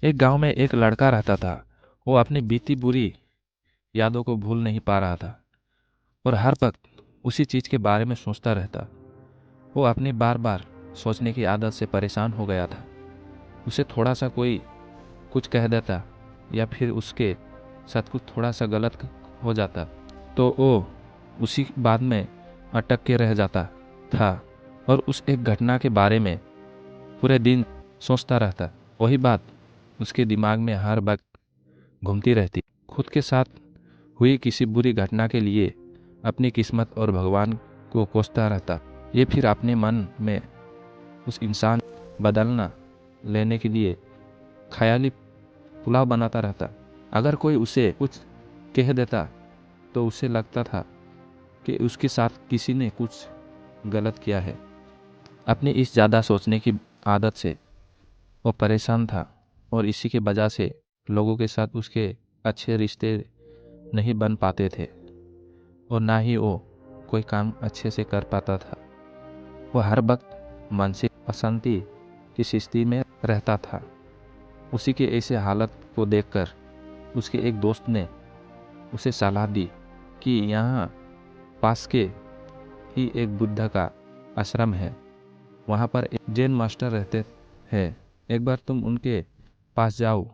एक गांव में एक लड़का रहता था। वो अपनी बीती बुरी यादों को भूल नहीं पा रहा था और हर वक्त उसी चीज के बारे में सोचता रहता। वो अपनी बार बार सोचने की आदत से परेशान हो गया था। उसे थोड़ा सा कोई कुछ कह देता या फिर उसके साथ कुछ थोड़ा सा गलत हो जाता तो वो उसी बात में अटक के रह जाता था और उस एक घटना के बारे में पूरे दिन सोचता रहता। वही बात उसके दिमाग में हर वक्त घूमती रहती। खुद के साथ हुई किसी बुरी घटना के लिए अपनी किस्मत और भगवान को कोसता रहता। ये फिर अपने मन में उस इंसान बदलना लेने के लिए ख्याली पुलाव बनाता रहता। अगर कोई उसे कुछ कह देता तो उसे लगता था कि उसके साथ किसी ने कुछ गलत किया है। अपनी इस ज़्यादा सोचने की आदत से वो परेशान था और इसी के वजह से लोगों के साथ उसके अच्छे रिश्ते नहीं बन पाते थे और ना ही वो कोई काम अच्छे से कर पाता था। वो हर वक्त मानसिक अशांति की स्थिति में रहता था। उसी के ऐसे हालत को देखकर उसके एक दोस्त ने उसे सलाह दी कि यहाँ पास के ही एक बुद्ध का आश्रम है। वहाँ पर एक जैन मास्टर रहते हैं। एक बार तुम उनके पास जाओ,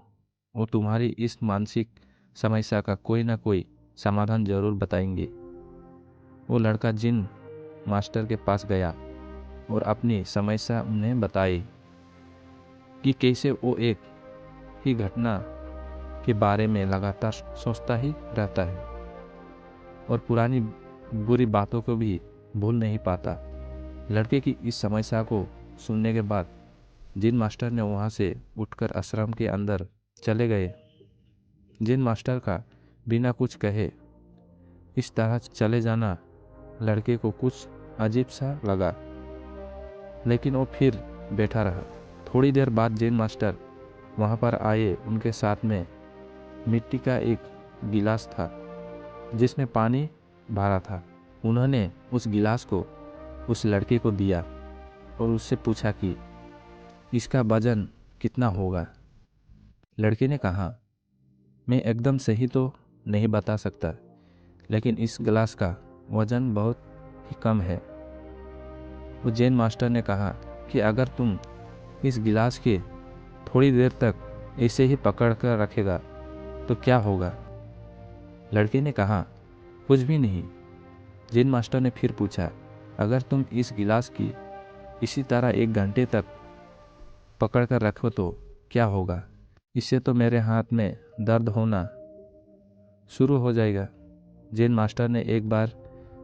वो तुम्हारी इस मानसिक समस्या का कोई ना कोई समाधान जरूर बताएंगे। वो लड़का जिन मास्टर के पास गया और अपनी समस्या उन्हें बताई कि कैसे वो एक ही घटना के बारे में लगातार सोचता ही रहता है और पुरानी बुरी बातों को भी भूल नहीं पाता। लड़के की इस समस्या को सुनने के बाद जिन मास्टर ने वहाँ से उठकर आश्रम के अंदर चले गए। जिन मास्टर का बिना कुछ कहे इस तरह चले जाना लड़के को कुछ अजीब सा लगा, लेकिन वो फिर बैठा रहा। थोड़ी देर बाद जिन मास्टर वहाँ पर आए। उनके साथ में मिट्टी का एक गिलास था जिसमें पानी भरा था। उन्होंने उस गिलास को उस लड़के को दिया और उससे पूछा कि इसका वजन कितना होगा। लड़के ने कहा, मैं एकदम सही तो नहीं बता सकता, लेकिन इस गिलास का वजन बहुत ही कम है। वो जैन मास्टर ने कहा कि अगर तुम इस गिलास के थोड़ी देर तक ऐसे ही पकड़ कर रखेगा तो क्या होगा। लड़के ने कहा, कुछ भी नहीं। जैन मास्टर ने फिर पूछा, अगर तुम इस गिलास की इसी तरह 1 घंटे तक पकड़ कर रखो तो क्या होगा। इससे तो मेरे हाथ में दर्द होना शुरू हो जाएगा। जैन मास्टर ने एक बार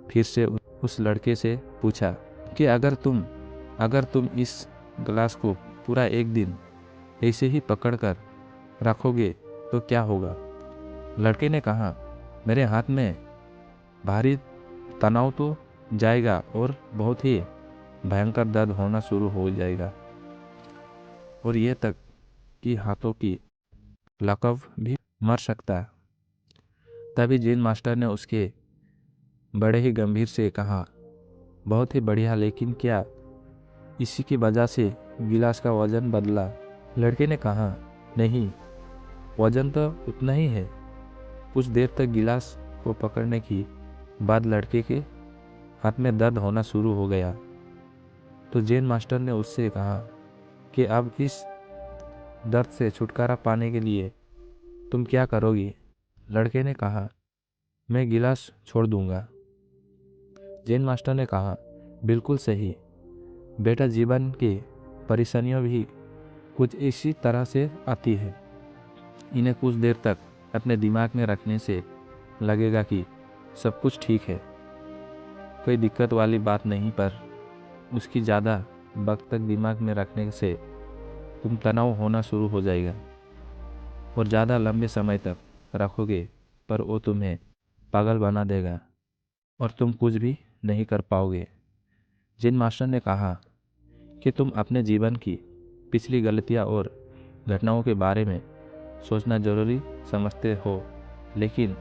फिर से उस लड़के से पूछा कि अगर तुम इस गिलास को पूरा 1 दिन ऐसे ही पकड़ कर रखोगे तो क्या होगा। लड़के ने कहा, मेरे हाथ में भारी तनाव तो जाएगा और बहुत ही भयंकर दर्द होना शुरू हो जाएगा और ये तक कि हाथों की लकव भी मर सकता। तभी जैन मास्टर ने उसके बड़े ही गंभीर से कहा, बहुत ही बढ़िया, लेकिन क्या इसी की वजह से गिलास का वजन बदला। लड़के ने कहा, नहीं, वजन तो उतना ही है। कुछ देर तक गिलास को पकड़ने की बाद लड़के के हाथ में दर्द होना शुरू हो गया। तो जैन मास्टर ने उससे कहा कि अब इस दर्द से छुटकारा पाने के लिए तुम क्या करोगी। लड़के ने कहा, मैं गिलास छोड़ दूंगा। जैन मास्टर ने कहा, बिल्कुल सही बेटा, जीवन की परेशानियां भी कुछ इसी तरह से आती है। इन्हें कुछ देर तक अपने दिमाग में रखने से लगेगा कि सब कुछ ठीक है, कोई दिक्कत वाली बात नहीं, पर उसकी ज़्यादा वक्त तक दिमाग में रखने से तुम तनाव होना शुरू हो जाएगा और ज़्यादा लंबे समय तक रखोगे पर वो तुम्हें पागल बना देगा और तुम कुछ भी नहीं कर पाओगे। जिन मास्टर ने कहा कि तुम अपने जीवन की पिछली गलतियां और घटनाओं के बारे में सोचना ज़रूरी समझते हो, लेकिन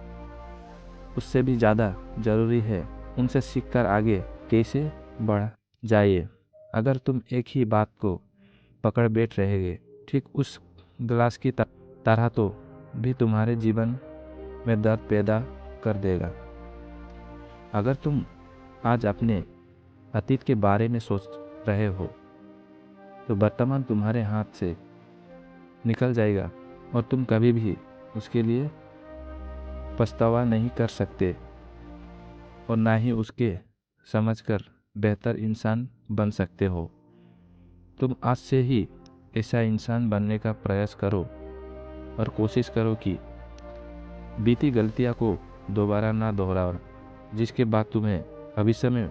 उससे भी ज़्यादा ज़रूरी है उनसे सीखकर आगे कैसे बढ़ जाइए। अगर तुम एक ही बात को पकड़ बैठ रहेगे, ठीक उस ग्लास की तरह तो भी तुम्हारे जीवन में दर्द पैदा कर देगा। अगर तुम आज अपने अतीत के बारे में सोच रहे हो तो वर्तमान तुम्हारे हाथ से निकल जाएगा और तुम कभी भी उसके लिए पछतावा नहीं कर सकते और ना ही उसके समझकर बेहतर इंसान बन सकते हो। तुम आज से ही ऐसा इंसान बनने का प्रयास करो और कोशिश करो कि बीती गलतियां को दोबारा ना दोहराओ, जिसके बाद तुम्हें भविष्य में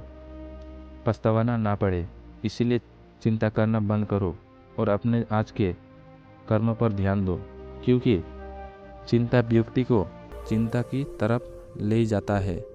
पछतावाना ना पड़े। इसीलिए चिंता करना बंद करो और अपने आज के कर्म पर ध्यान दो, क्योंकि चिंता व्यक्ति को चिंता की तरफ ले जाता है।